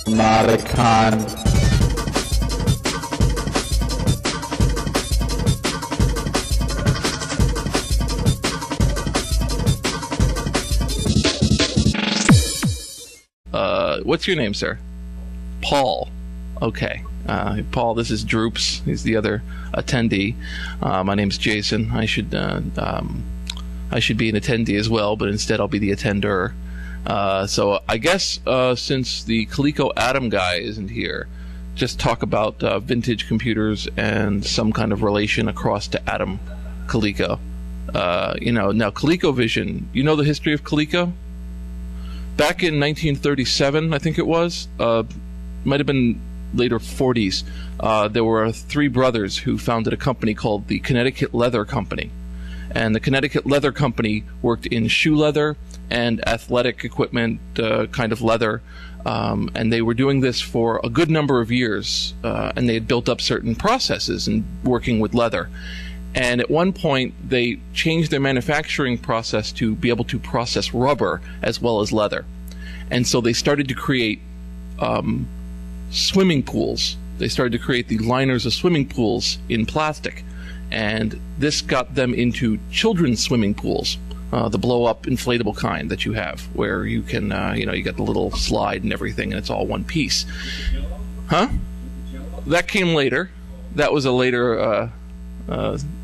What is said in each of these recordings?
NOTACON. What's your name, sir? Paul. Okay. Paul, this is Droops. He's the other attendee. My name's Jason. I should be an attendee as well, but instead I'll be the attender. So I guess since the Kaliko Atom guy isn't here, just talk about vintage computers and some kind of relation across to Atom Kaliko. Now ColecoVision, you know the history of Coleco? Back in 1937, I think it was, might have been later 40s, there were three brothers who founded a company called the Connecticut Leather Company. And the Connecticut Leather Company worked in shoe leather and athletic equipment kind of leather. And they were doing this for a good number of years. And they had built up certain processes in working with leather. And at one point, they changed their manufacturing process to be able to process rubber as well as leather. And so they started to create swimming pools. They started to create the liners of swimming pools in plastic. And this got them into children's swimming pools, the blow-up inflatable kind that you have, where you can, you got the little slide and everything, and it's all one piece. Huh? That came later. That was a later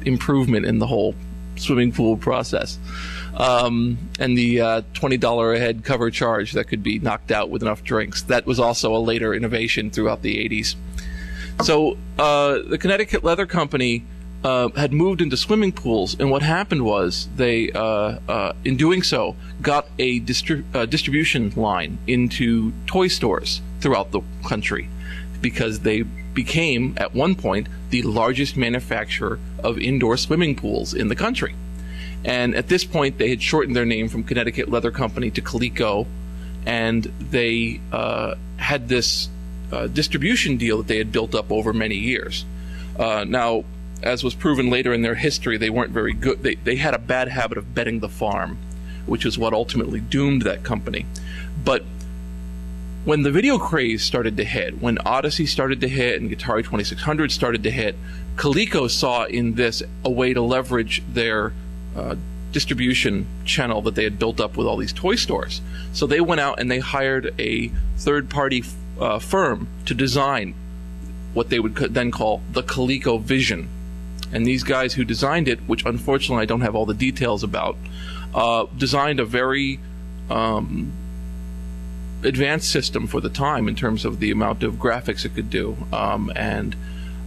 improvement in the whole swimming pool process. And the $20 a head cover charge that could be knocked out with enough drinks. That was also a later innovation throughout the 80s. So the Connecticut Leather Company had moved into swimming pools, and what happened was they, in doing so, got a distribution line into toy stores throughout the country, because they became, at one point, the largest manufacturer of indoor swimming pools in the country. And at this point, they had shortened their name from Connecticut Leather Company to Coleco, and they had this distribution deal that they had built up over many years. Now, as was proven later in their history, they weren't very good. They had a bad habit of betting the farm, which is what ultimately doomed that company. But when the video craze started to hit, when Odyssey started to hit and Atari 2600 started to hit, Coleco saw in this a way to leverage their distribution channel that they had built up with all these toy stores. So they went out and they hired a third-party firm to design what they would then call the ColecoVision. And these guys who designed it, which unfortunately I don't have all the details about, designed a very advanced system for the time in terms of the amount of graphics it could do. And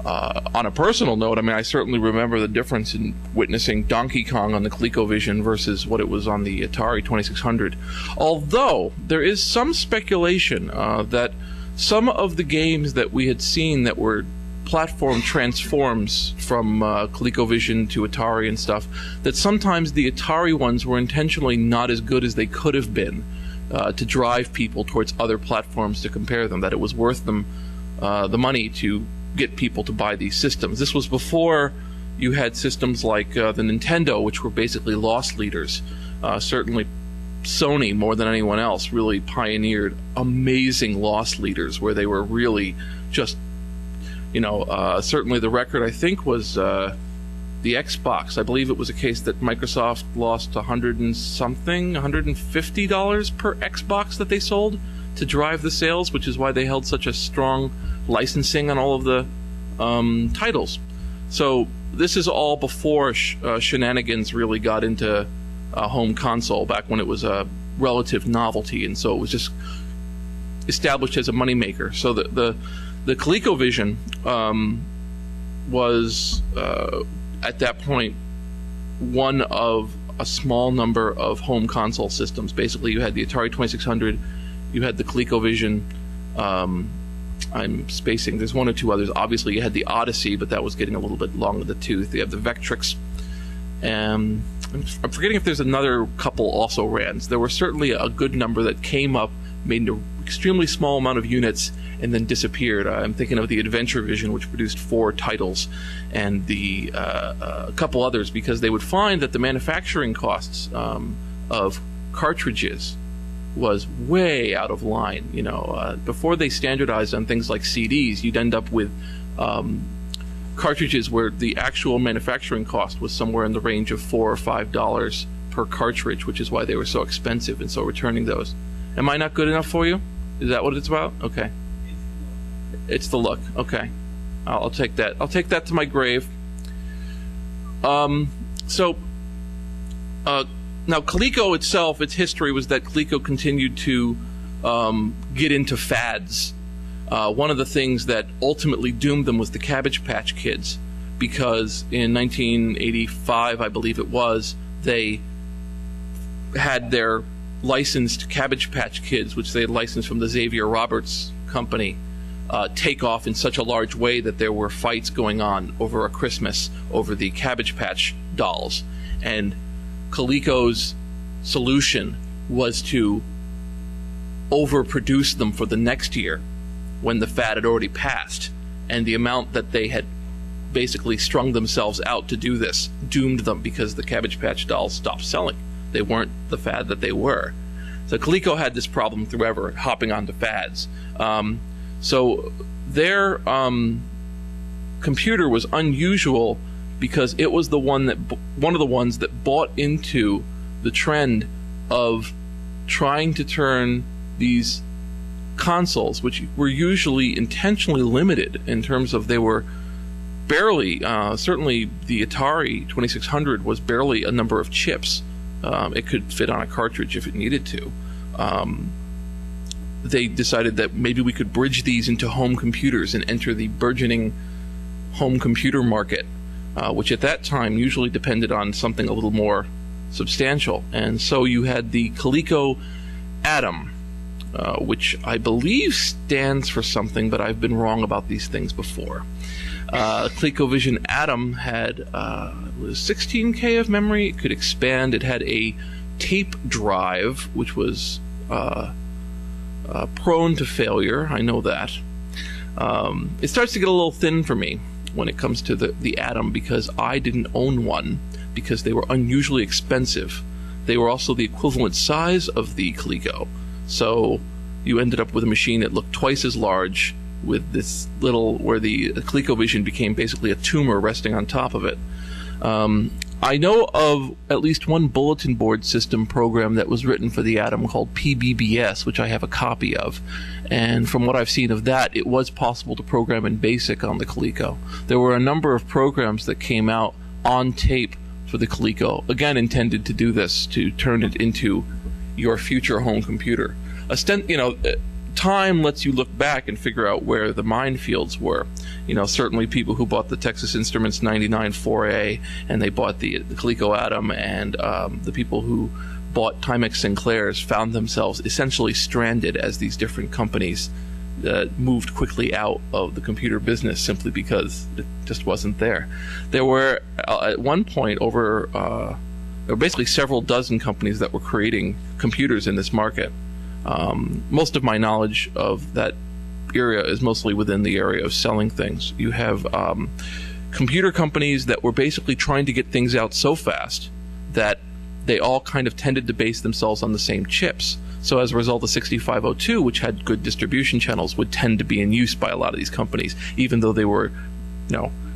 on a personal note, I mean, I certainly remember the difference in witnessing Donkey Kong on the ColecoVision versus what it was on the Atari 2600. Although there is some speculation that some of the games that we had seen that were platform transforms from ColecoVision to Atari and stuff, that sometimes the Atari ones were intentionally not as good as they could have been to drive people towards other platforms to compare them, that it was worth them the money to get people to buy these systems. This was before you had systems like the Nintendo, which were basically loss leaders. Certainly Sony, more than anyone else, really pioneered amazing loss leaders where they were really just, certainly the record, I think, was the Xbox. I believe it was a case that Microsoft lost $150 per Xbox that they sold to drive the sales, which is why they held such a strong licensing on all of the titles. So this is all before shenanigans really got into home console, back when it was a relative novelty, and so it was just established as a moneymaker. So the ColecoVision was at that point one of a small number of home console systems. Basically, you had the Atari 2600, you had the ColecoVision. I'm spacing. There's one or two others. Obviously, you had the Odyssey, but that was getting a little bit long in the tooth. You have the Vectrix. I'm forgetting if there's another couple also ran. There were certainly a good number that came up, made an extremely small amount of units, and then disappeared. I'm thinking of the AdventureVision, which produced 4 titles, and the a couple others, because they would find that the manufacturing costs of cartridges was way out of line. Before they standardized on things like CDs, you'd end up with cartridges where the actual manufacturing cost was somewhere in the range of $4 or $5 per cartridge, which is why they were so expensive, and so returning those. Am I not good enough for you? Is that what it's about? Okay. It's the look. Okay. I'll take that. I'll take that to my grave. Now Coleco itself, its history was that Coleco continued to get into fads. One of the things that ultimately doomed them was the Cabbage Patch Kids, because in 1985, I believe it was, they had their licensed Cabbage Patch Kids, which they had licensed from the Xavier Roberts company, take off in such a large way that there were fights going on over a Christmas over the Cabbage Patch dolls. And Coleco's solution was to overproduce them for the next year when the fad had already passed, and the amount that they had basically strung themselves out to do this doomed them, because the Cabbage Patch dolls stopped selling. They weren't the fad that they were. So Coleco had this problem throughout, hopping onto fads. So their computer was unusual because it was one of the ones that bought into the trend of trying to turn these consoles, which were usually intentionally limited in terms of they were barely, certainly the Atari 2600 was barely a number of chips. It could fit on a cartridge if it needed to. They decided that maybe we could bridge these into home computers and enter the burgeoning home computer market, which at that time usually depended on something a little more substantial. And so you had the Kaliko Atom, which I believe stands for something, but I've been wrong about these things before. ColecoVision Atom had 16K of memory. It could expand. It had a tape drive, which was prone to failure. I know that. It starts to get a little thin for me when it comes to the Atom, because I didn't own one, because they were unusually expensive. They were also the equivalent size of the Coleco. So you ended up with a machine that looked twice as large, with this little, where the ColecoVision became basically a tumor resting on top of it. I know of at least one bulletin board system program that was written for the Atom called PBBS, which I have a copy of. And from what I've seen of that, it was possible to program in BASIC on the Coleco. There were a number of programs that came out on tape for the Coleco, again intended to do this, to turn it into your future home computer. Time lets you look back and figure out where the minefields were. Certainly people who bought the Texas Instruments 99 4A and they bought the Coleco Atom, and the people who bought Timex Sinclairs found themselves essentially stranded as these different companies moved quickly out of the computer business simply because it just wasn't there. There were, at one point, there were basically several dozen companies that were creating computers in this market. Most of my knowledge of that area is mostly within the area of selling things. You have computer companies that were basically trying to get things out so fast that they all kind of tended to base themselves on the same chips. So as a result, the 6502, which had good distribution channels, would tend to be in use by a lot of these companies, even though they were,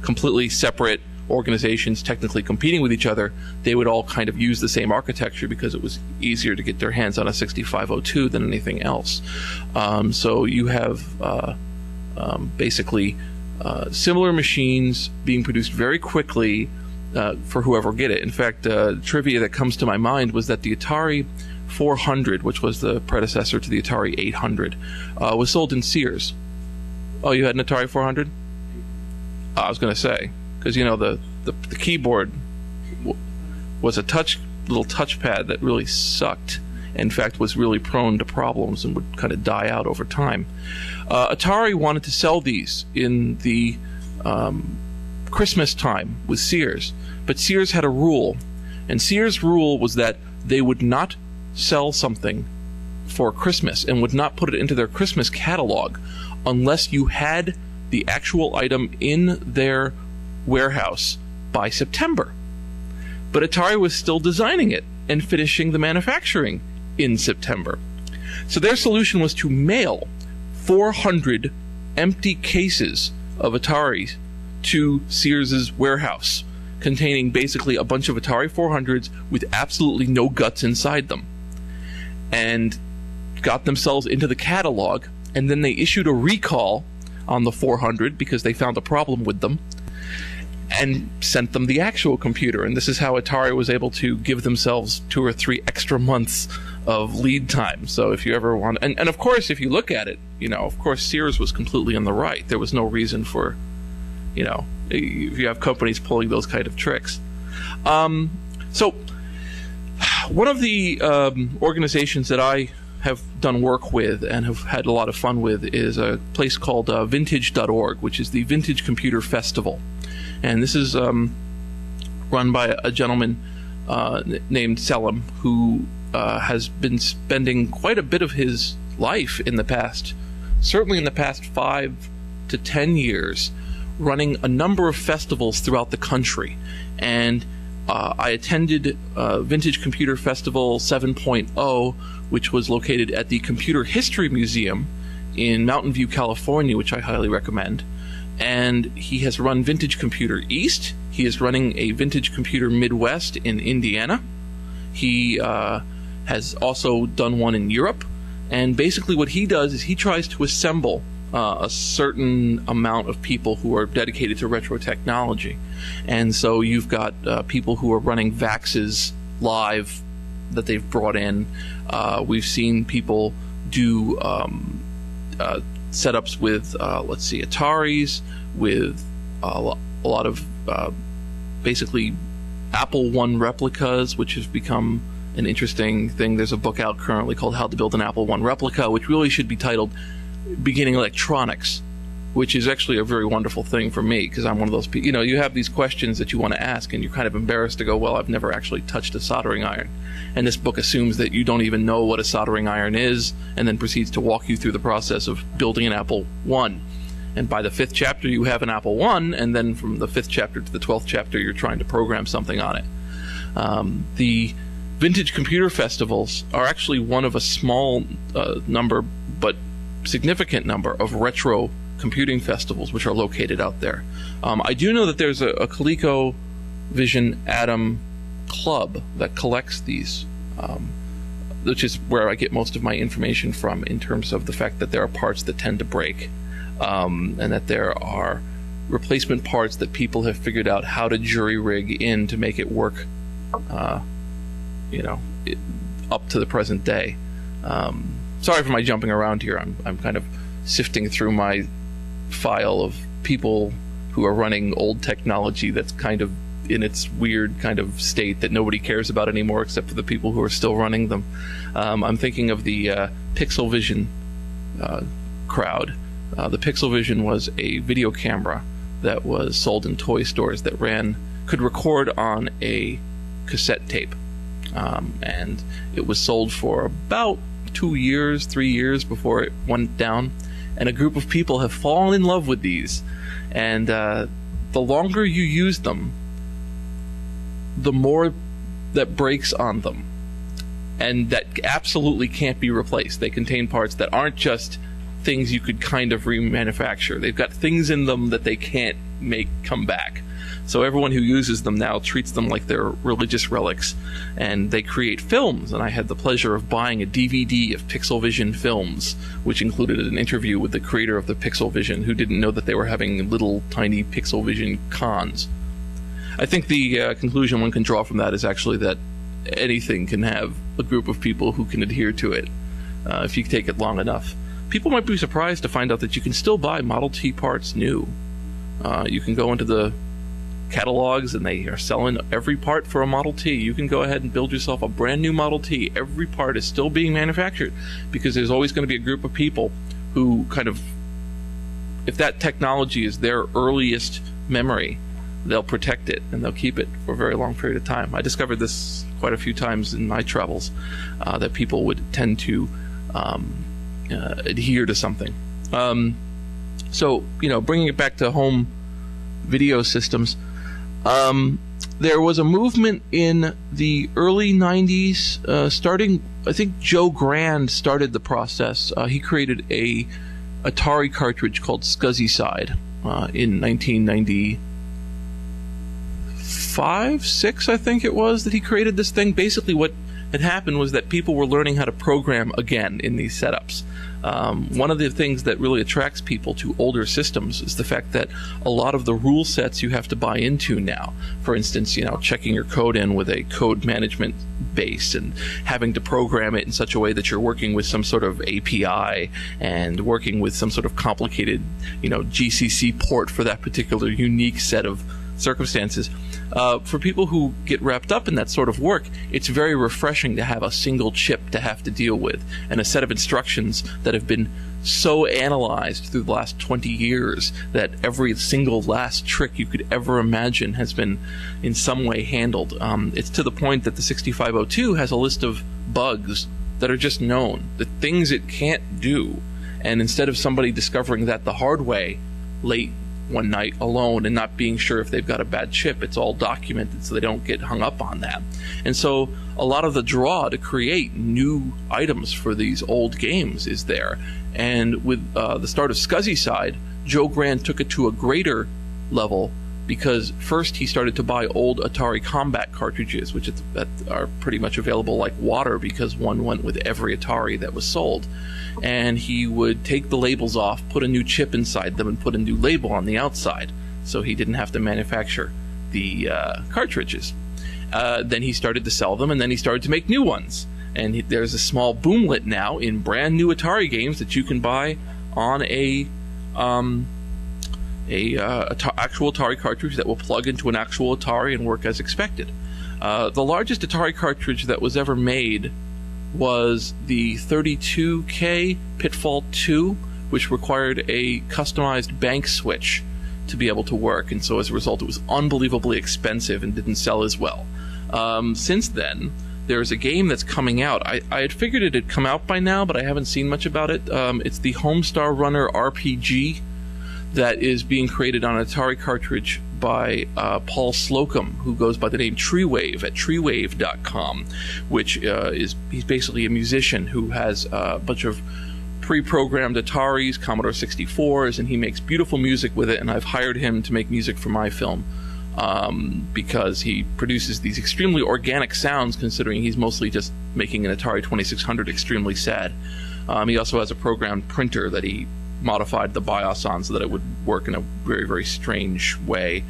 completely separate organizations technically competing with each other. They would all kind of use the same architecture because it was easier to get their hands on a 6502 than anything else. So you have basically similar machines being produced very quickly for whoever get it. In fact, trivia that comes to my mind was that the Atari 400, which was the predecessor to the Atari 800, was sold in Sears. Oh, you had an Atari 400? I was going to say, because the keyboard was a little touchpad that really sucked. In fact, was really prone to problems and would kind of die out over time. Atari wanted to sell these in the Christmas time with Sears, but Sears had a rule, and Sears' rule was that they would not sell something for Christmas and would not put it into their Christmas catalog unless you had the actual item in their warehouse by September. But Atari was still designing it and finishing the manufacturing in September. So their solution was to mail 400 empty cases of Ataris to Sears's warehouse, containing basically a bunch of Atari 400s with absolutely no guts inside them, and got themselves into the catalog. And then they issued a recall on the 400 because they found a problem with them, and sent them the actual computer. And this is how Atari was able to give themselves 2 or 3 extra months of lead time. So if you ever want, and of course, if you look at it, of course Sears was completely in the right. There was no reason for, if you have companies pulling those kind of tricks. So one of the organizations that I have done work with and have had a lot of fun with is a place called vintage.org, which is the Vintage Computer Festival. And this is run by a gentleman named Selim, who has been spending quite a bit of his life certainly in the past 5 to 10 years, running a number of festivals throughout the country. And I attended Vintage Computer Festival 7.0, which was located at the Computer History Museum in Mountain View, California, which I highly recommend. And he has run Vintage Computer East. He is running a Vintage Computer Midwest in Indiana. He has also done one in Europe. And basically what he does is he tries to assemble a certain amount of people who are dedicated to retro technology. And so you've got people who are running VAXs live that they've brought in. We've seen people do setups with, Ataris, with a lot of basically Apple I replicas, which has become an interesting thing. There's a book out currently called How to Build an Apple I Replica, which really should be titled Beginning Electronics, which is actually a very wonderful thing for me, because I'm one of those people, you have these questions that you want to ask, and you're kind of embarrassed to go, well, I've never actually touched a soldering iron. And this book assumes that you don't even know what a soldering iron is, and then proceeds to walk you through the process of building an Apple I. And by the 5th chapter, you have an Apple I, and then from the 5th chapter to the 12th chapter, you're trying to program something on it. The Vintage Computer Festivals are actually one of a small number, but significant number, of retro computing festivals which are located out there. I do know that there's a Coleco Adam club that collects these, which is where I get most of my information from, in terms of the fact that there are parts that tend to break, and that there are replacement parts that people have figured out how to jury rig in to make it work, up to the present day. Sorry for my jumping around here. I'm kind of sifting through my file of people who are running old technology that's kind of in its weird kind of state that nobody cares about anymore except for the people who are still running them. I'm thinking of the Pixelvision crowd. The Pixelvision was a video camera that was sold in toy stores that could record on a cassette tape. And it was sold for about 2 years, 3 years before it went down. And a group of people have fallen in love with these. And the longer you use them, the more that breaks on them. And that absolutely can't be replaced. They contain parts that aren't just things you could kind of remanufacture. They've got things in them that they can't make come back. So everyone who uses them now treats them like they're religious relics, and they create films. And I had the pleasure of buying a DVD of Pixelvision films, which included an interview with the creator of the Pixelvision, who didn't know that they were having little tiny Pixelvision cons. I think the conclusion one can draw from that is actually that anything can have a group of people who can adhere to it if you take it long enough. People might be surprised to find out that you can still buy Model T parts new. You can go into the catalogs and they are selling every part for a Model T. You can go ahead and build yourself a brand new Model T. Every part is still being manufactured, because there's always going to be a group of people who kind of, if that technology is their earliest memory, they'll protect it and they'll keep it for a very long period of time. I discovered this quite a few times in my travels, that people would tend to adhere to something. So, bringing it back to home video systems, there was a movement in the early 90s, starting I think Joe Grand started the process. He created a Atari cartridge called Scuzzy Side in 1995, 6, I think it was, that he created this thing. Basically what had happened was that people were learning how to program again in these setups. One of the things that really attracts people to older systems is the fact that a lot of the rule sets you have to buy into now. For instance, checking your code in with a code management base and having to program it in such a way that you're working with some sort of API and working with some sort of complicated, GCC port for that particular unique set of circumstances. For people who get wrapped up in that sort of work, it's very refreshing to have a single chip to have to deal with and a set of instructions that have been so analyzed through the last 20 years that every single last trick you could ever imagine has been in some way handled. It's to the point that the 6502 has a list of bugs that are just known, the things it can't do, and instead of somebody discovering that the hard way late one night alone and not being sure if they've got a bad chip, it's all documented so they don't get hung up on that. And so a lot of the draw to create new items for these old games is there. And with the start of Scuzzy Side, Joe Grand took it to a greater level, because first he started to buy old Atari Combat cartridges, which are pretty much available like water because one went with every Atari that was sold. And he would take the labels off, put a new chip inside them, and put a new label on the outside, so he didn't have to manufacture the cartridges. Then he started to sell them, and then he started to make new ones. And there's a small boomlet now in brand new Atari games that you can buy on a actual Atari cartridge that will plug into an actual Atari and work as expected. The largest Atari cartridge that was ever made was the 32K Pitfall 2, which required a customized bank switch to be able to work, and so as a result it was unbelievably expensive and didn't sell as well. Since then, there's a game that's coming out. I had figured it had come out by now, but I haven't seen much about it. It's the Homestar Runner RPG that is being created on an Atari cartridge by Paul Slocum, who goes by the name Treewave at treewave.com, which he's basically a musician who has a bunch of pre-programmed Ataris, Commodore 64s, and he makes beautiful music with it, and I've hired him to make music for my film because he produces these extremely organic sounds, considering he's mostly just making an Atari 2600 extremely sad. He also has a programmed printer that he modified the BIOS on so that it would work in a very, very strange way.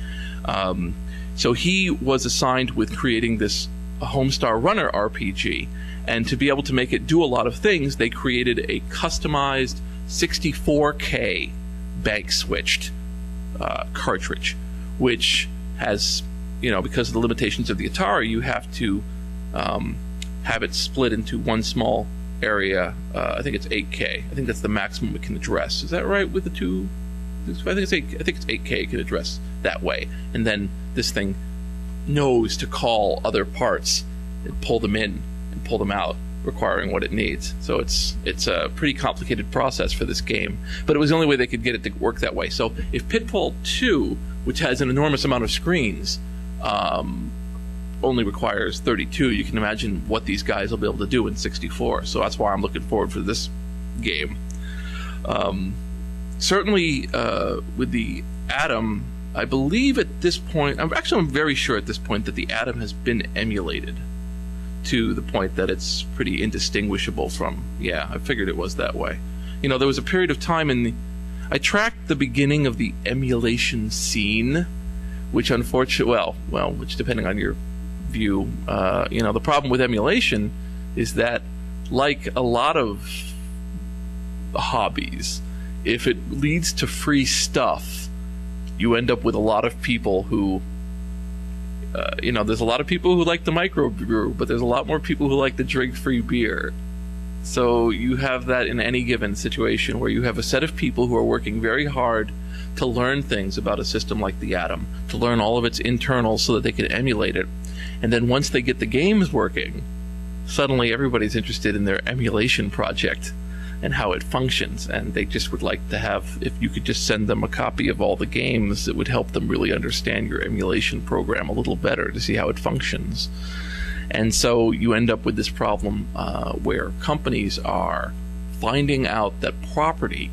So he was assigned with creating this Homestar Runner RPG, and to be able to make it do a lot of things, they created a customized 64K bank-switched cartridge, which has, because of the limitations of the Atari, you have to have it split into one small area. I think it's 8K. I think that's the maximum it can address. Is that right with the two? I think it's 8K it can address that way. And then this thing knows to call other parts and pull them in and pull them out, requiring what it needs. So it's a pretty complicated process for this game. But it was the only way they could get it to work that way. So if Pitfall 2, which has an enormous amount of screens, only requires 32, you can imagine what these guys will be able to do in 64. So that's why I'm looking forward for this game. Certainly with the Atom, I believe at this point, I'm very sure at this point that the Atom has been emulated to the point that it's pretty indistinguishable from, I figured it was that way. There was a period of time I tracked the beginning of the emulation scene, which unfortunately, which depending on your view, the problem with emulation is that, like a lot of hobbies, if it leads to free stuff, you end up with a lot of people who, there's a lot of people who like the microbrew, but there's a lot more people who like to drink free beer. So you have that in any given situation where you have a set of people who are working very hard to learn things about a system like the Atom, to learn all of its internals so that they can emulate it. And then once they get the games working, suddenly everybody's interested in their emulation project and how it functions, and they just would like to have, if you could just send them a copy of all the games, it would help them really understand your emulation program a little better to see how it functions. And so you end up with this problem where companies are finding out that property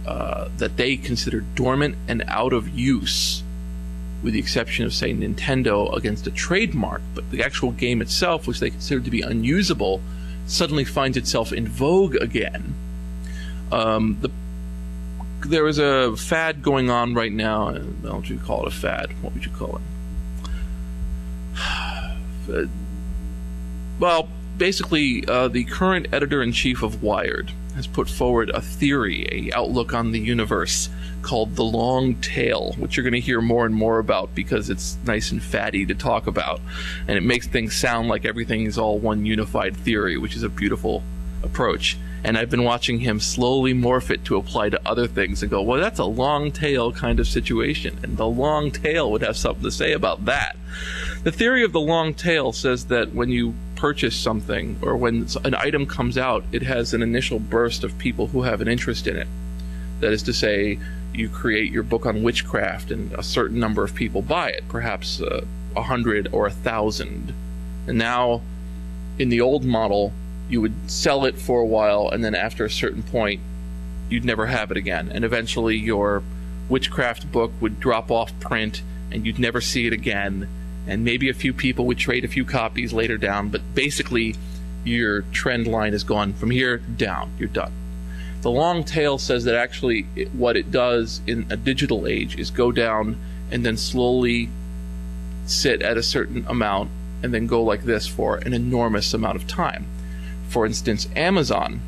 that they consider dormant and out of use, with the exception of, say, Nintendo against a trademark, but the actual game itself, which they consider to be unusable, suddenly finds itself in vogue again. There is a fad going on right now. I don't know if you call it a fad. What would you call it? Well, basically, the current editor-in-chief of Wired has put forward a theory, a outlook on the universe called the long tail, which you're going to hear more and more about because it's nice and fatty to talk about, and it makes things sound like everything is all one unified theory, which is a beautiful approach. And I've been watching him slowly morph it to apply to other things and go, well, that's a long tail kind of situation, and the long tail would have something to say about that. The theory of the long tail says that when you purchase something, or when an item comes out, it has an initial burst of people who have an interest in it. That is to say, you create your book on witchcraft and a certain number of people buy it, perhaps 100 or 1,000. And now, in the old model, you would sell it for a while, and then after a certain point, you'd never have it again. And eventually your witchcraft book would drop off print, and you'd never see it again. And maybe a few people would trade a few copies later down, but basically your trend line is gone from here down. You're done. The long tail says that actually what it does in a digital age is go down and then slowly sit at a certain amount and then go like this for an enormous amount of time. For instance, Amazon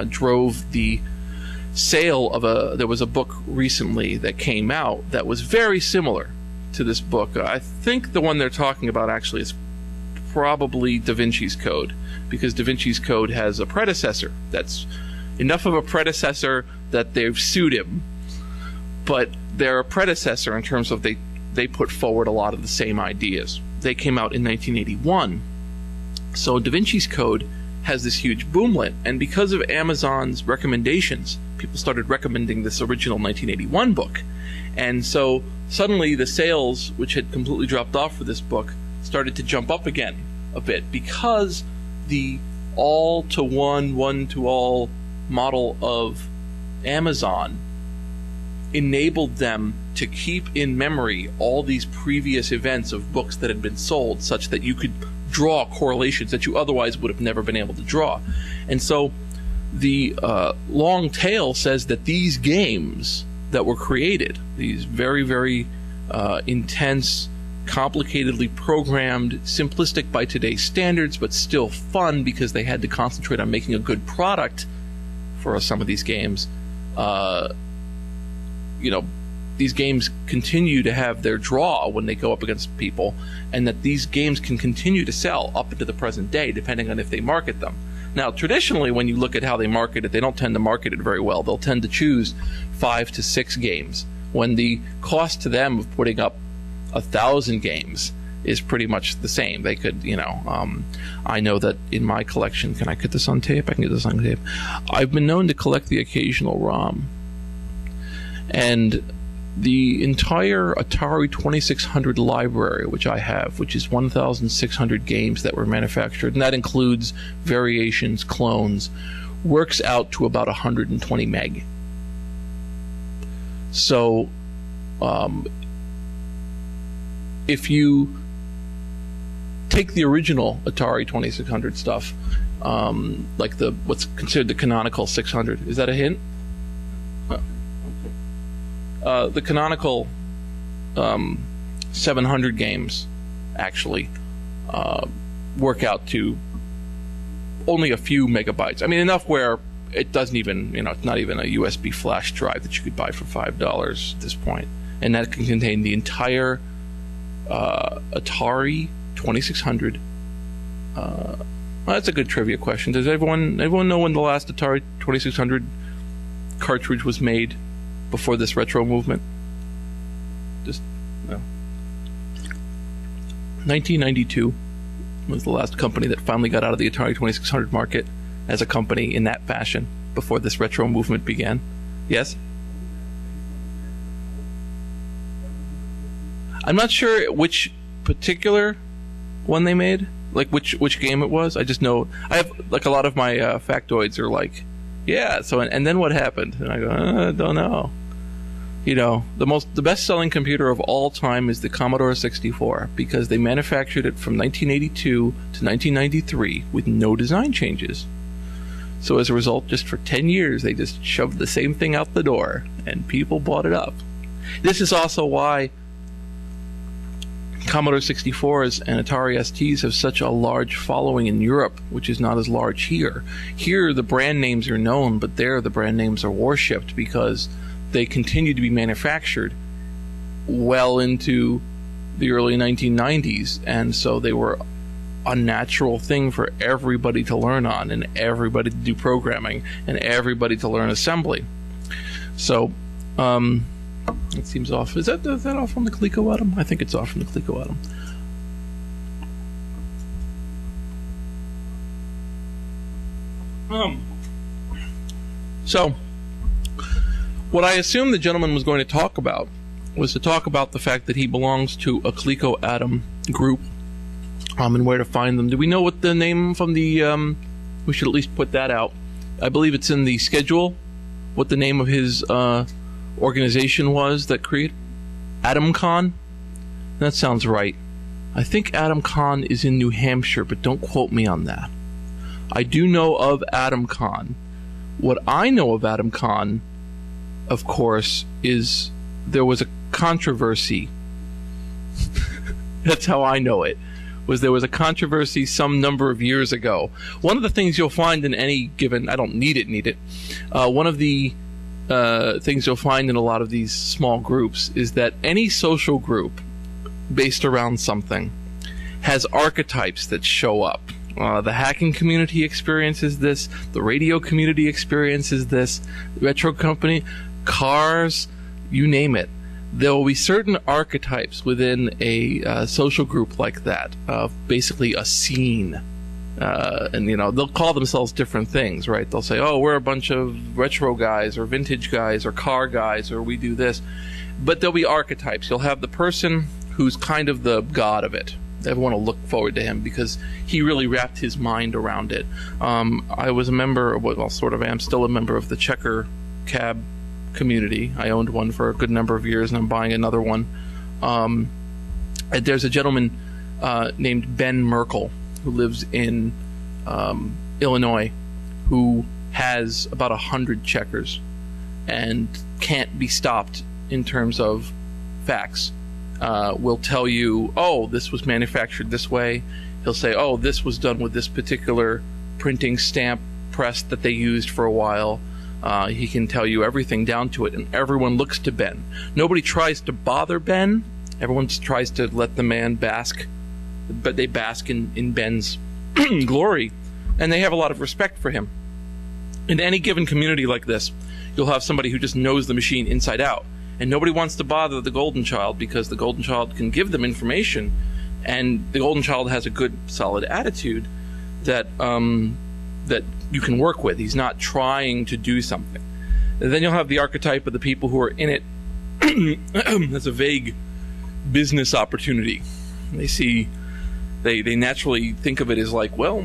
drove the sale of there was a book recently that came out that was very similar to this book. I think the one they're talking about actually is probably Da Vinci's Code, because Da Vinci's Code has a predecessor that's enough of a predecessor that they've sued him, but they're a predecessor in terms of they put forward a lot of the same ideas. They came out in 1981, so Da Vinci's Code has this huge boomlet, and because of Amazon's recommendations, people started recommending this original 1981 book, and so suddenly the sales, which had completely dropped off for this book, started to jump up again a bit, because the all-to-one, one-to-all model of Amazon enabled them to keep in memory all these previous events of books that had been sold, such that you could draw correlations that you otherwise would have never been able to draw. And so the long tail says that these games that were created, these very, very intense, complicatedly programmed, simplistic by today's standards, but still fun because they had to concentrate on making a good product for some of these games, these games continue to have their draw when they go up against people, and that these games can continue to sell up into the present day, depending on if they market them. Now, traditionally, when you look at how they market it, they don't tend to market it very well. They'll tend to choose 5 to 6 games, when the cost to them of putting up 1,000 games is pretty much the same. They could, I know that in my collection, can I get this on tape? I can get this on tape. I've been known to collect the occasional ROM. And the entire Atari 2600 library, which I have, which is 1,600 games that were manufactured, and that includes variations, clones, works out to about 120 meg. So, if you take the original Atari 2600 stuff, like what's considered the canonical 600, is that a hint? The canonical 700 games actually work out to only a few megabytes. I mean, enough where it doesn't even, it's not even a USB flash drive that you could buy for $5 at this point. And that can contain the entire Atari 2600. Well, that's a good trivia question. Does everyone know when the last Atari 2600 cartridge was made before this retro movement? Just no. 1992 was the last company that finally got out of the Atari 2600 market as a company in that fashion before this retro movement began. Yes? I'm not sure which particular one they made. like which game it was. I just know I have like a lot of my factoids are like, yeah. So and then what happened? And I go, I don't know. You know, the best-selling computer of all time is the Commodore 64 because they manufactured it from 1982 to 1993 with no design changes. So as a result, just for 10 years, they just shoved the same thing out the door, and people bought it up. This is also why Commodore 64s and Atari STs have such a large following in Europe, which is not as large here. Here, the brand names are known, but there, the brand names are worshipped because they continued to be manufactured well into the early 1990s, and so they were a natural thing for everybody to learn on, and everybody to do programming, and everybody to learn assembly. So, it seems off. Is that off from the Kaliko Atom? I think it's off from the Kaliko Atom. So, what I assumed the gentleman was going to talk about was to talk about the fact that he belongs to a Kaliko Atom group, and where to find them. Do we know what the name from the, we should at least put that out. I believe it's in the schedule, what the name of his organization was that created AtomCon? That sounds right. I think AtomCon is in New Hampshire, but don't quote me on that. I do know of AtomCon. What I know of AtomCon, of course, is there was a controversy. That's how I know it. There was a controversy some number of years ago. One of the things you'll find in any given, I don't need it. One of the things you'll find in a lot of these small groups is that any social group based around something has archetypes that show up. The hacking community experiences this, the radio community experiences this, the retro company, cars, you name it. There will be certain archetypes within a social group like that, basically a scene. And, you know, they'll call themselves different things, right? They'll say, oh, we're a bunch of retro guys or vintage guys or car guys or we do this. But there'll be archetypes. You'll have the person who's kind of the god of it. Everyone will look forward to him because he really wrapped his mind around it. I was a member, well, sort of am still a member of the Checker Cab community. I owned one for a good number of years, and I'm buying another one. There's a gentleman named Ben Merkel who lives in Illinois who has about 100 checkers and can't be stopped in terms of facts. Will tell you, oh, this was manufactured this way. He'll say, oh, this was done with this particular printing stamp press that they used for a while. He can tell you everything down to it, and everyone looks to Ben. Nobody tries to bother Ben. Everyone just tries to let the man bask, but they bask in Ben's glory, and they have a lot of respect for him. In any given community like this, you'll have somebody who just knows the machine inside out, and nobody wants to bother the Golden Child because the Golden Child can give them information, and the Golden Child has a good, solid attitude that that you can work with. He's not trying to do something. And then you'll have the archetype of the people who are in it as a vague business opportunity. They naturally think of it as like, well,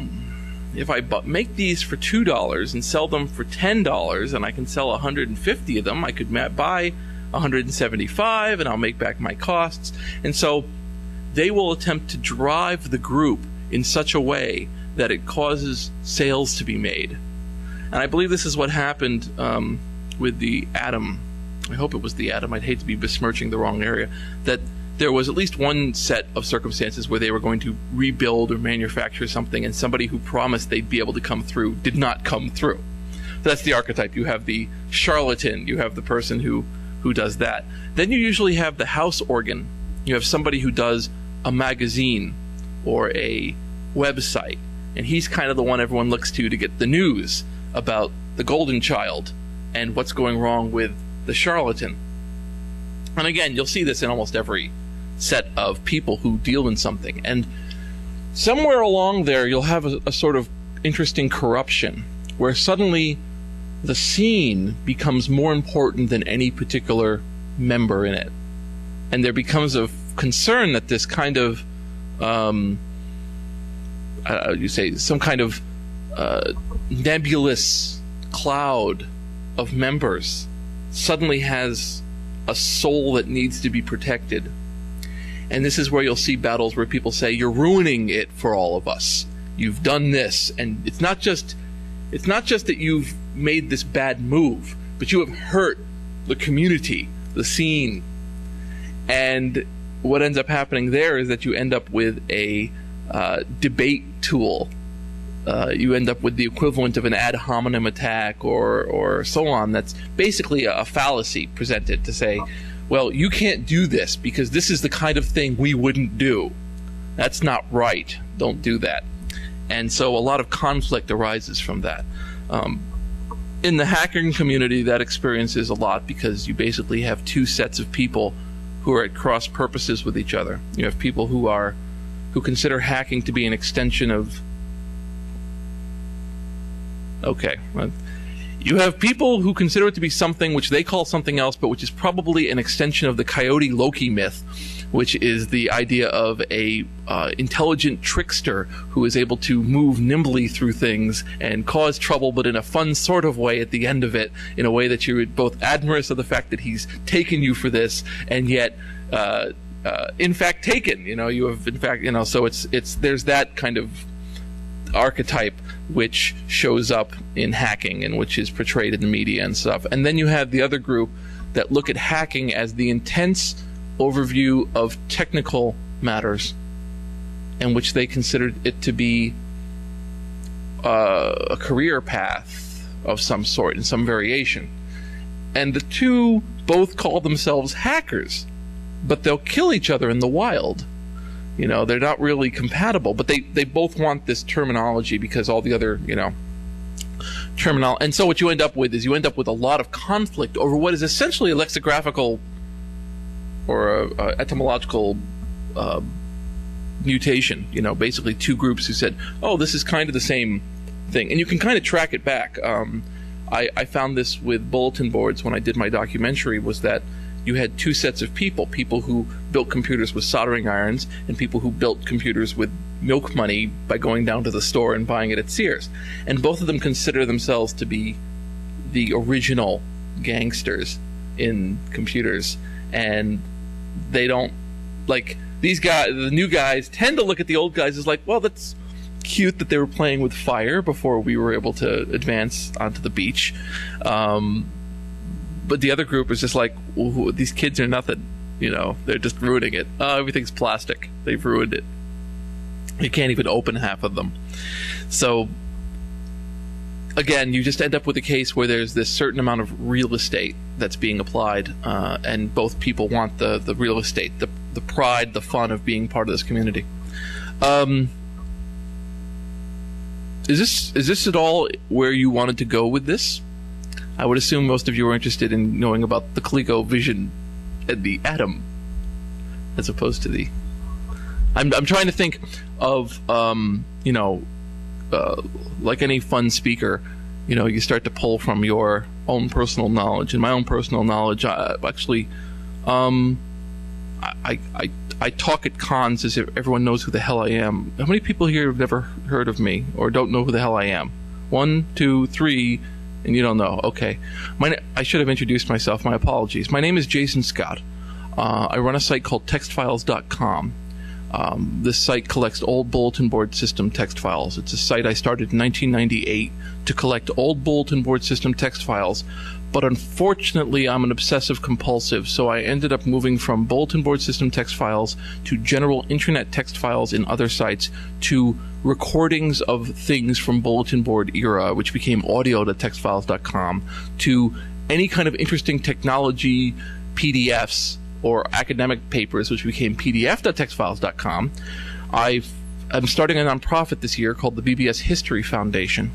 if I make these for $2 and sell them for $10 and I can sell 150 of them, I could buy 175 and I'll make back my costs. And so they will attempt to drive the group in such a way that it causes sales to be made. And I believe this is what happened with the Atom. I hope it was the Atom. I'd hate to be besmirching the wrong area. That there was at least one set of circumstances where they were going to rebuild or manufacture something, and somebody who promised they'd be able to come through did not come through. That's the archetype. You have the charlatan. You have the person who does that. Then you usually have the house organ. You have somebody who does a magazine or a website, and he's kind of the one everyone looks to get the news about the Golden Child and what's going wrong with the charlatan. And again, you'll see this in almost every set of people who deal in something. And somewhere along there, you'll have a sort of interesting corruption where suddenly the scene becomes more important than any particular member in it. And there becomes a concern that this kind of you say, some kind of nebulous cloud of members suddenly has a soul that needs to be protected. And this is where you'll see battles where people say, you're ruining it for all of us. You've done this. And it's not just that you've made this bad move, but you have hurt the community, the scene. And what ends up happening there is that you end up with a debate tool. You end up with the equivalent of an ad hominem attack or so on. That's basically a fallacy presented to say, well, you can't do this because this is the kind of thing we wouldn't do. That's not right. Don't do that. And so a lot of conflict arises from that. In the hacking community, that experiences a lot because you basically have two sets of people who are at cross purposes with each other. You have people who consider hacking to be an extension of... Okay. You have people who consider it to be something which they call something else, but which is probably an extension of the Coyote Loki myth, which is the idea of a intelligent trickster who is able to move nimbly through things and cause trouble, but in a fun sort of way at the end of it, in a way that you're both admirous of the fact that he's taken you for this, and yet in fact taken. You have in fact, so it's there's that kind of archetype which shows up in hacking and which is portrayed in the media and stuff. And then you have the other group that look at hacking as the intense overview of technical matters, in which they considered it to be a career path of some sort, in some variation. And the two both call themselves hackers, but they'll kill each other in the wild. They're not really compatible, but they both want this terminology because all the other, and so what you end up with is a lot of conflict over what is essentially a lexicographical or a etymological mutation. Basically two groups who said, oh, this is kind of the same thing. And you can kind of track it back. I found this with bulletin boards when I did my documentary, was that you had two sets of people who built computers with soldering irons and people who built computers with milk money by going down to the store and buying it at Sears. And both of them consider themselves to be the original gangsters in computers. And they don't, like, these guys, the new guys tend to look at the old guys as like, well, that's cute that they were playing with fire before we were able to advance onto the beach. But the other group is just like, well, these kids are nothing, they're just ruining it. Everything's plastic. They've ruined it. You can't even open half of them. So, again, you just end up with a case where there's this certain amount of real estate that's being applied, and both people want the real estate, the pride, the fun of being part of this community. Is this at all where you wanted to go with this? I would assume most of you are interested in knowing about the Coleco Vision and the Atom, as opposed to the... I'm trying to think of, like any fun speaker, you start to pull from your own personal knowledge. And my own personal knowledge, I talk at cons as if everyone knows who the hell I am. How many people here have never heard of me or don't know who the hell I am? 1, 2, 3... And you don't know. Okay. I should have introduced myself. My apologies. My name is Jason Scott. I run a site called textfiles.com. This site collects old bulletin board system text files. It's a site I started in 1998 to collect old bulletin board system text files. But unfortunately, I'm an obsessive compulsive, so I ended up moving from bulletin board system text files to general internet text files in other sites to recordings of things from bulletin board era, which became audio.textfiles.com, to any kind of interesting technology PDFs or academic papers, which became pdf.textfiles.com. I'm starting a nonprofit this year called the BBS History Foundation.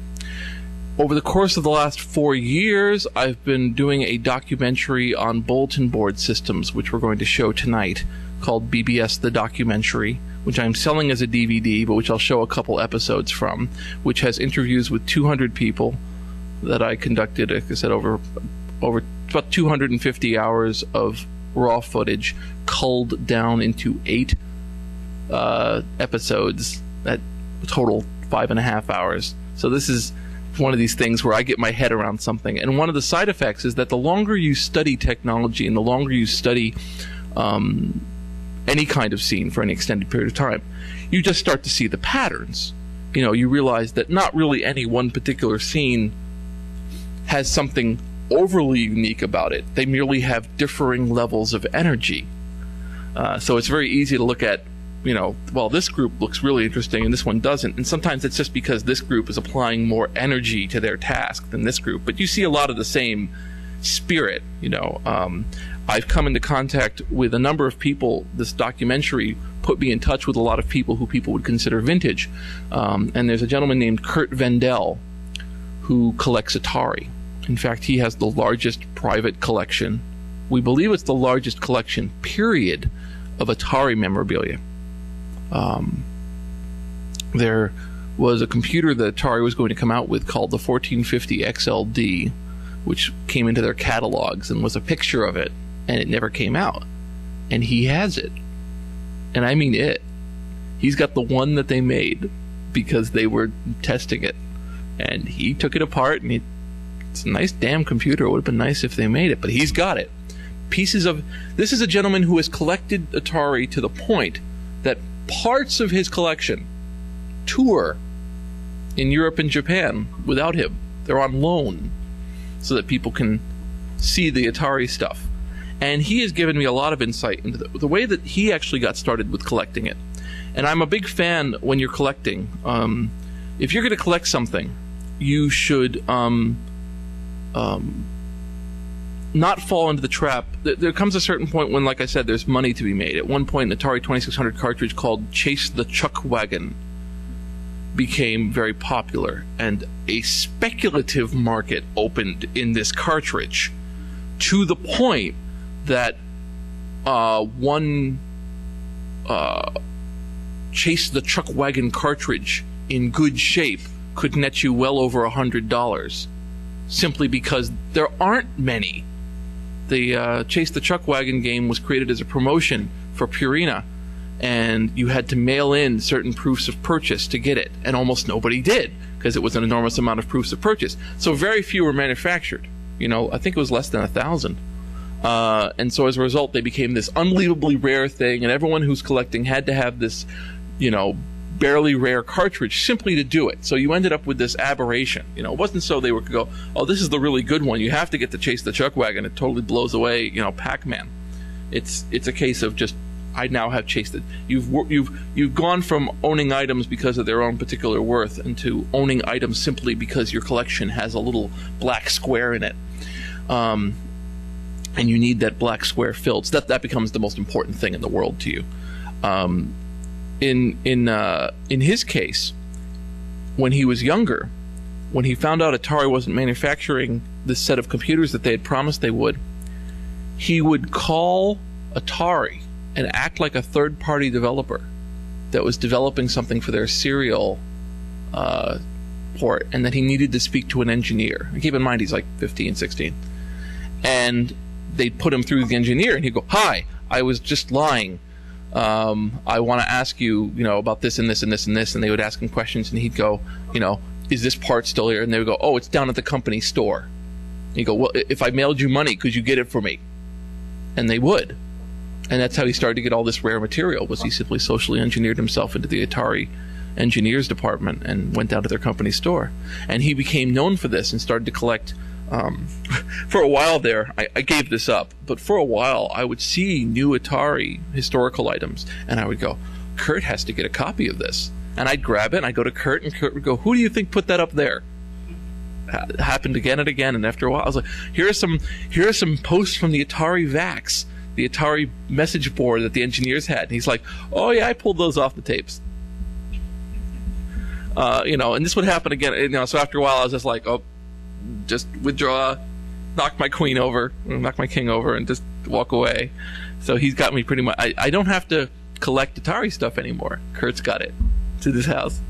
Over the course of the last 4 years, I've been doing a documentary on bulletin board systems, which we're going to show tonight, called BBS The Documentary, which I'm selling as a DVD, but which I'll show a couple episodes from, which has interviews with 200 people that I conducted, like I said, over about 250 hours of raw footage culled down into 8 episodes that total 5.5 hours. So this is one of these things where I get my head around something. And one of the side effects is that the longer you study technology and the longer you study any kind of scene for any extended period of time, you just start to see the patterns. You know, you realize that not really any one particular scene has something overly unique about it. They merely have differing levels of energy. So it's very easy to look at, you know, well, this group looks really interesting and this one doesn't. And sometimes it's just because this group is applying more energy to their task than this group. But you see a lot of the same spirit, you know. I've come into contact with a number of people. This documentary put me in touch with a lot of people who people would consider vintage. And there's a gentleman named Kurt Vendel who collects Atari. In fact, he has the largest private collection. We believe it's the largest collection, period, of Atari memorabilia. There was a computer that Atari was going to come out with called the 1450 XLD, which came into their catalogs and was a picture of it, and it never came out. And he has it. And I mean it. He's got the one that they made because they were testing it. And he took it apart, and it's a nice damn computer. It would have been nice if they made it, but he's got it. This is a gentleman who has collected Atari to the point that parts of his collection tour in Europe and Japan without him. They're on loan so that people can see the Atari stuff. And he has given me a lot of insight into the way that he actually got started with collecting it. And I'm a big fan when you're collecting. If you're going to collect something, you should not fall into the trap. There comes a certain point when, like I said, there's money to be made. At one point, an Atari 2600 cartridge called Chase the Chuck Wagon became very popular, and a speculative market opened in this cartridge to the point that one Chase the Chuck Wagon cartridge in good shape could net you well over $100, simply because there aren't many. The Chase the Chuck Wagon game was created as a promotion for Purina, and you had to mail in certain proofs of purchase to get it, and almost nobody did because it was an enormous amount of proofs of purchase. So very few were manufactured. You know, I think it was less than 1,000. And so as a result, they became this unbelievably rare thing, and everyone who's collecting had to have this, you know, barely rare cartridge simply to do it. So you ended up with this aberration. You know, it wasn't so they would go, oh, this is the really good one. You have to get to Chase the Chuck Wagon. It totally blows away, you know, Pac-Man. It's a case of just, I now have chased it. You've gone from owning items because of their own particular worth into owning items simply because your collection has a little black square in it. And you need that black square filled. So that becomes the most important thing in the world to you. In his case, when he was younger, when he found out Atari wasn't manufacturing this set of computers that they had promised they would, he would call Atari and act like a third-party developer that was developing something for their serial port, and that he needed to speak to an engineer. And keep in mind, he's like 15, 16. And they'd put him through the engineer, and he'd go, "Hi, I was just lying. I want to ask you, you know, about this and this and this and this." And they would ask him questions, and he'd go, you know, "Is this part still here?" And they would go, "Oh, it's down at the company store." And he'd go, "Well, if I mailed you money, could you get it for me?" And they would. And that's how he started to get all this rare material, was he simply socially engineered himself into the Atari engineers department and went down to their company store. And he became known for this and started to collect. For a while there, I gave this up, but for a while I would see new Atari historical items, and I would go, "Kurt has to get a copy of this." And I'd grab it, and I'd go to Kurt, and Kurt would go, "Who do you think put that up there?" It happened again and again, and after a while I was like, here are some posts from the Atari VAX, the Atari message board that the engineers had. And he's like, "Oh yeah, I pulled those off the tapes." You know, and this would happen again. You know, so after a while I was just like, "Oh, just withdraw, knock my queen over, knock my king over, and just walk away." So he's got me pretty much. I don't have to collect Atari stuff anymore. Kurt's got it. It's in his house.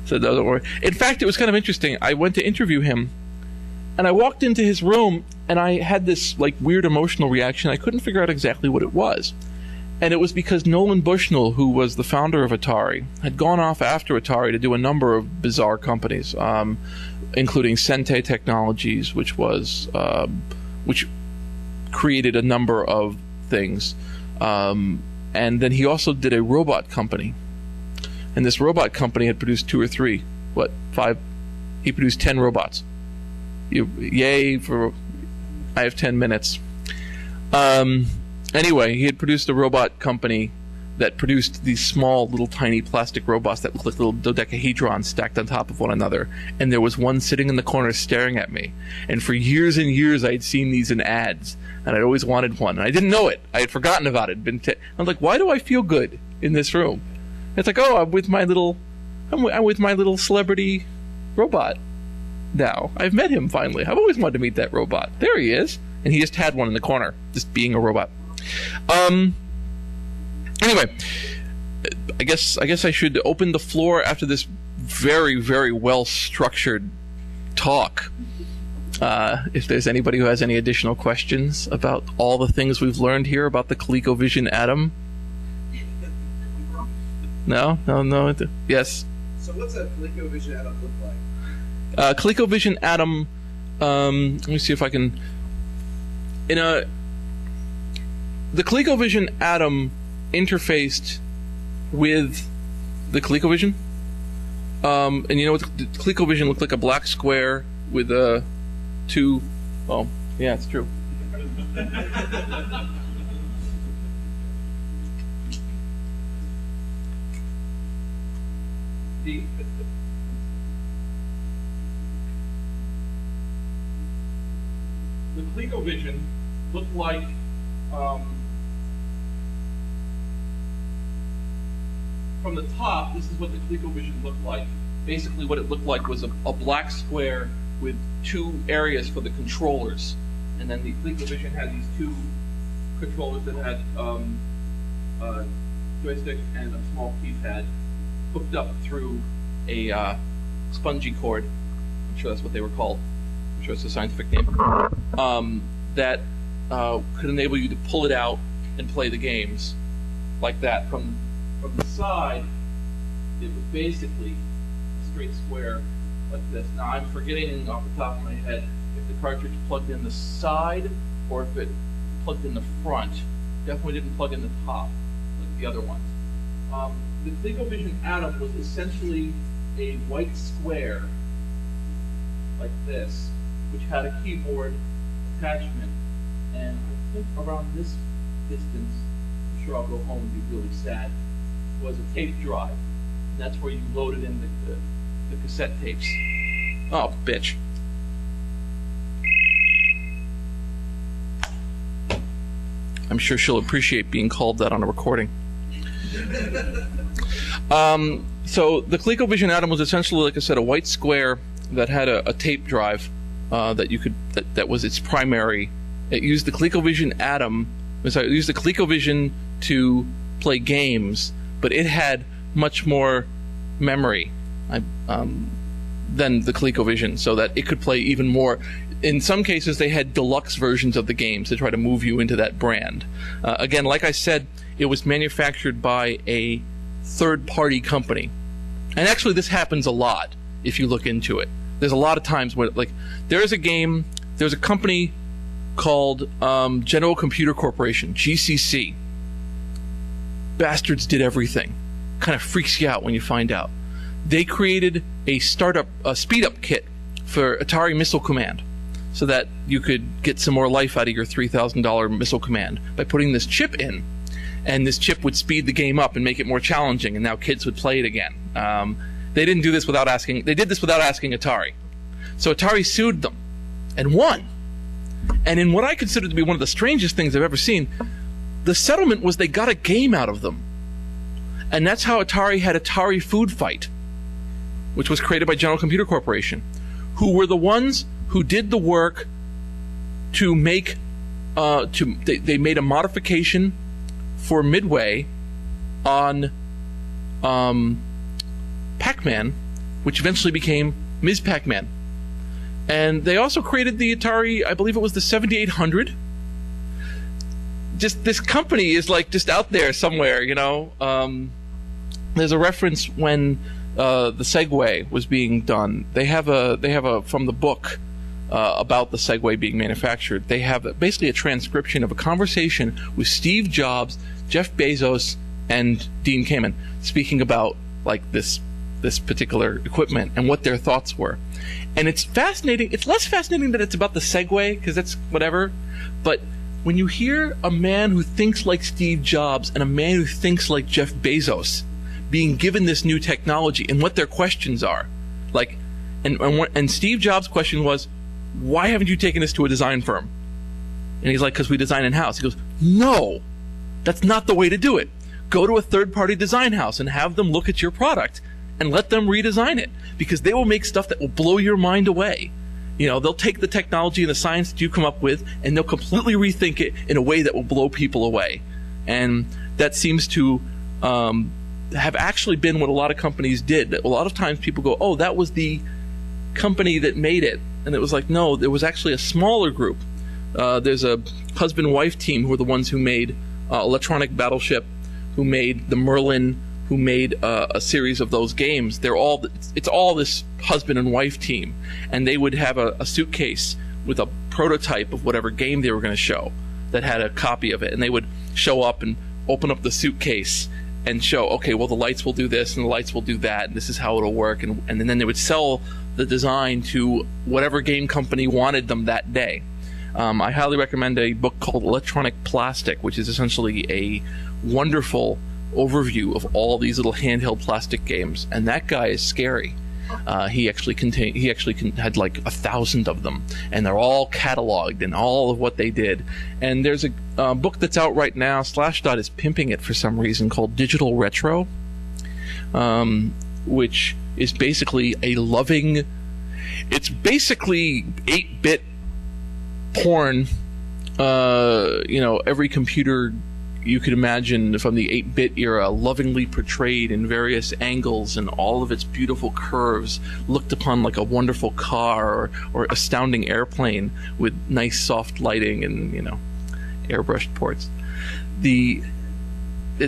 So it doesn't worry. In fact, it was kind of interesting. I went to interview him, and I walked into his room, and I had this like weird emotional reaction. I couldn't figure out exactly what it was. And it was because Nolan Bushnell, who was the founder of Atari, had gone off after Atari to do a number of bizarre companies, including Sente Technologies, which created a number of things. And then he also did a robot company. And this robot company had produced 2 or 3, 5? He produced 10 robots. Yay for... I have 10 minutes. Anyway, he had produced a robot company that produced these small, little, tiny plastic robots that looked like little dodecahedrons stacked on top of one another. And there was one sitting in the corner staring at me. And for years and years, I had seen these in ads, and I'd always wanted one. And I didn't know it. I had forgotten about it. I'm like, why do I feel good in this room? It's like, oh, I'm with my little celebrity robot now. I've met him finally. I've always wanted to meet that robot. There he is. And he just had one in the corner, just being a robot. Anyway, I guess I should open the floor after this very, very well structured talk. If there's anybody who has any additional questions about all the things we've learned here about the ColecoVision Atom. No. Yes. So what's a ColecoVision Atom look like? ColecoVision Atom. Let me see if I can. The ColecoVision Atom interfaced with the ColecoVision, and you know what? The ColecoVision looked like a black square with 2. Oh, yeah, it's true. The ColecoVision looked like from the top, this is what the ColecoVision looked like. Basically what it looked like was a black square with 2 areas for the controllers. And then the ColecoVision had these 2 controllers that had a joystick and a small keypad hooked up through a spongy cord. I'm sure that's what they were called. I'm sure it's a scientific name. That could enable you to pull it out and play the games like that. From the side, it was basically a straight square like this. Now I'm forgetting off the top of my head if the cartridge plugged in the side or if it plugged in the front. Definitely didn't plug in the top like the other ones. The ColecoVision Atom was essentially a white square like this, which had a keyboard attachment, and I think around this distance, I'm sure I'll go home and be really sad, was a tape drive. That's where you loaded in the cassette tapes. Oh, bitch. I'm sure she'll appreciate being called that on a recording. So the ColecoVision Atom was essentially, like I said, a white square that had a tape drive that was its primary. It used the ColecoVision Atom. It used the ColecoVision to play games, but it had much more memory than the ColecoVision, so that it could play even more. In some cases, they had deluxe versions of the games to try to move you into that brand. Again, like I said, it was manufactured by a third-party company. And actually, this happens a lot if you look into it. There's a lot of times where, like, there's a company called General Computer Corporation, GCC. Bastards did everything. Kind of freaks you out when you find out. They created a speed-up kit for Atari Missile Command, so that you could get some more life out of your $3,000 Missile Command by putting this chip in, and this chip would speed the game up and make it more challenging, and now kids would play it again. They didn't do this without asking. They did this without asking Atari. So Atari sued them and won. And in what I consider to be one of the strangest things I've ever seen, the settlement was they got a game out of them. And that's how Atari had Atari Food Fight, which was created by General Computer Corporation, who were the ones who did the work to make they made a modification for Midway on Pac-Man, which eventually became Ms. Pac-Man. And they also created the Atari, I believe it was the 7800. just this company is like just out there somewhere, you know. There's a reference when the Segway was being done. They have a from the book about the Segway being manufactured. They have basically a transcription of a conversation with Steve Jobs, Jeff Bezos, and Dean Kamen speaking about like this particular equipment and what their thoughts were. And it's fascinating. It's less fascinating that it's about the Segway, because that's whatever. But when you hear a man who thinks like Steve Jobs and a man who thinks like Jeff Bezos being given this new technology and what their questions are, like, and Steve Jobs' question was, why haven't you taken this to a design firm? And he's like, because we design in-house. He goes, no, that's not the way to do it. Go to a third-party design house and have them look at your product and let them redesign it, because they will make stuff that will blow your mind away. You know, they'll take the technology and the science that you come up with and they'll completely rethink it in a way that will blow people away. And that seems to have actually been what a lot of companies did. A lot of times people go, oh, that was the company that made it. And it was like, no, there was actually a smaller group. There's a husband-wife team who are the ones who made Electronic Battleship, who made the Merlin, who made a series of those games. It's all this husband and wife team, and they would have a suitcase with a prototype of whatever game they were going to show that had a copy of it, and they would show up and open up the suitcase and show, okay, well, the lights will do this and the lights will do that, and this is how it'll work, and then they would sell the design to whatever game company wanted them that day. I highly recommend a book called Electronic Plastic, which is essentially a wonderful overview of all these little handheld plastic games, and that guy is scary. He actually had like 1,000 of them, and they're all cataloged and all of what they did. And there's a book that's out right now. Slashdot is pimping it for some reason, called Digital Retro, which is basically it's basically 8-bit porn. Every computer you could imagine from the 8-bit era, lovingly portrayed in various angles, and all of its beautiful curves looked upon like a wonderful car or astounding airplane with nice soft lighting and, airbrushed ports.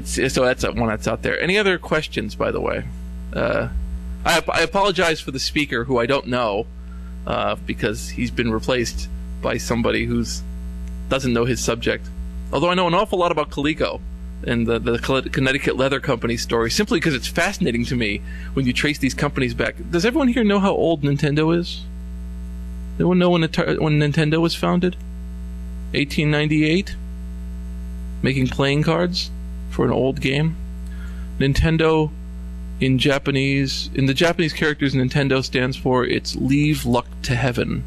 So that's one that's out there. Any other questions, by the way? I apologize for the speaker, who I don't know, because he's been replaced by somebody who doesn't know his subject. Although I know an awful lot about Coleco and the Connecticut Leather Company story, simply because it's fascinating to me when you trace these companies back. Does everyone here know how old Nintendo is? Anyone know when Nintendo was founded? 1898? Making playing cards for an old game? Nintendo, in the Japanese characters, Nintendo stands for it's leave luck to heaven.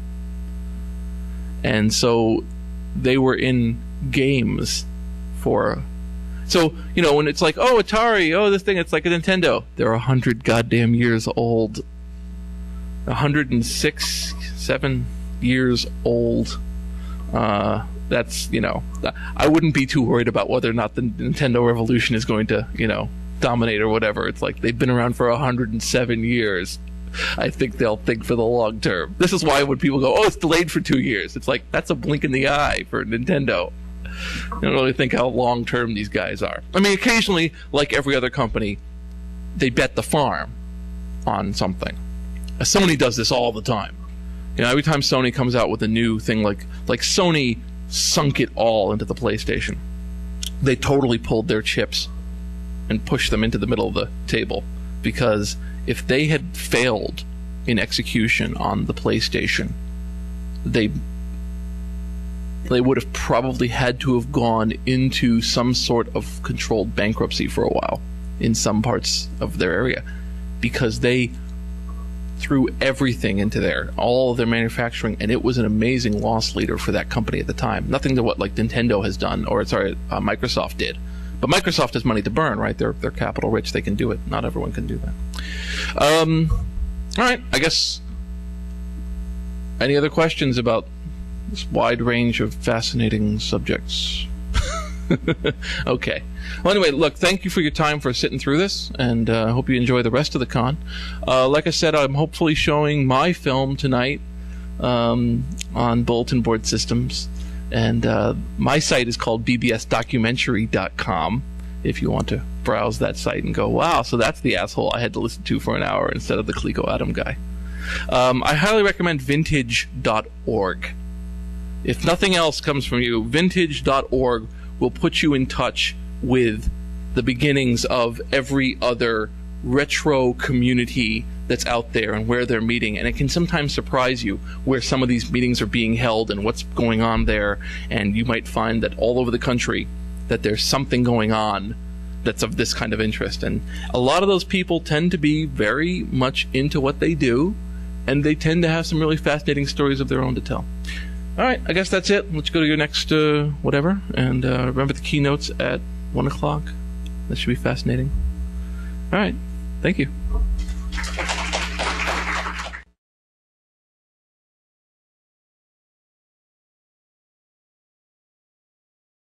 And so they were in games so when it's like, oh, Atari, oh, this thing, it's like a Nintendo. They're 100 goddamn years old. 106, 7 years old. That's, I wouldn't be too worried about whether or not the Nintendo Revolution is going to, dominate or whatever. It's like they've been around for 107 years. I think they'll think for the long term. This is why when people go, oh, it's delayed for 2 years, it's like, that's a blink in the eye for Nintendo. I don't really think how long term these guys are. I mean, occasionally, like every other company, they bet the farm on something. Sony does this all the time. Every time Sony comes out with a new thing, like Sony sunk it all into the PlayStation. They totally pulled their chips and pushed them into the middle of the table, because if they had failed in execution on the PlayStation, they would have probably had to have gone into some sort of controlled bankruptcy for a while in some parts of their area, because they threw everything into all of their manufacturing, and it was an amazing loss leader for that company at the time. Nothing to what like Nintendo has done, or Microsoft did. But Microsoft has money to burn, right? They're capital rich. They can do it. Not everyone can do that. All right. I guess. Any other questions about this wide range of fascinating subjects? Okay. Well, anyway, look, thank you for your time for sitting through this, and I hope you enjoy the rest of the con. Like I said, I'm hopefully showing my film tonight on Bulletin Board Systems. And my site is called bbsdocumentary.com. If you want to browse that site and go, wow, so that's the asshole I had to listen to for an hour instead of the Kaliko Atom guy. I highly recommend vintage.org. If nothing else comes from you, vintage.org will put you in touch with the beginnings of every other retro community that's out there and where they're meeting. And it can sometimes surprise you where some of these meetings are being held and what's going on there. And you might find that all over the country that there's something going on that's of this kind of interest. And a lot of those people tend to be very much into what they do, and they tend to have some really fascinating stories of their own to tell. All right, I guess that's it. Let's go to your next whatever. And remember the keynotes at 1 o'clock. That should be fascinating. All right, thank you.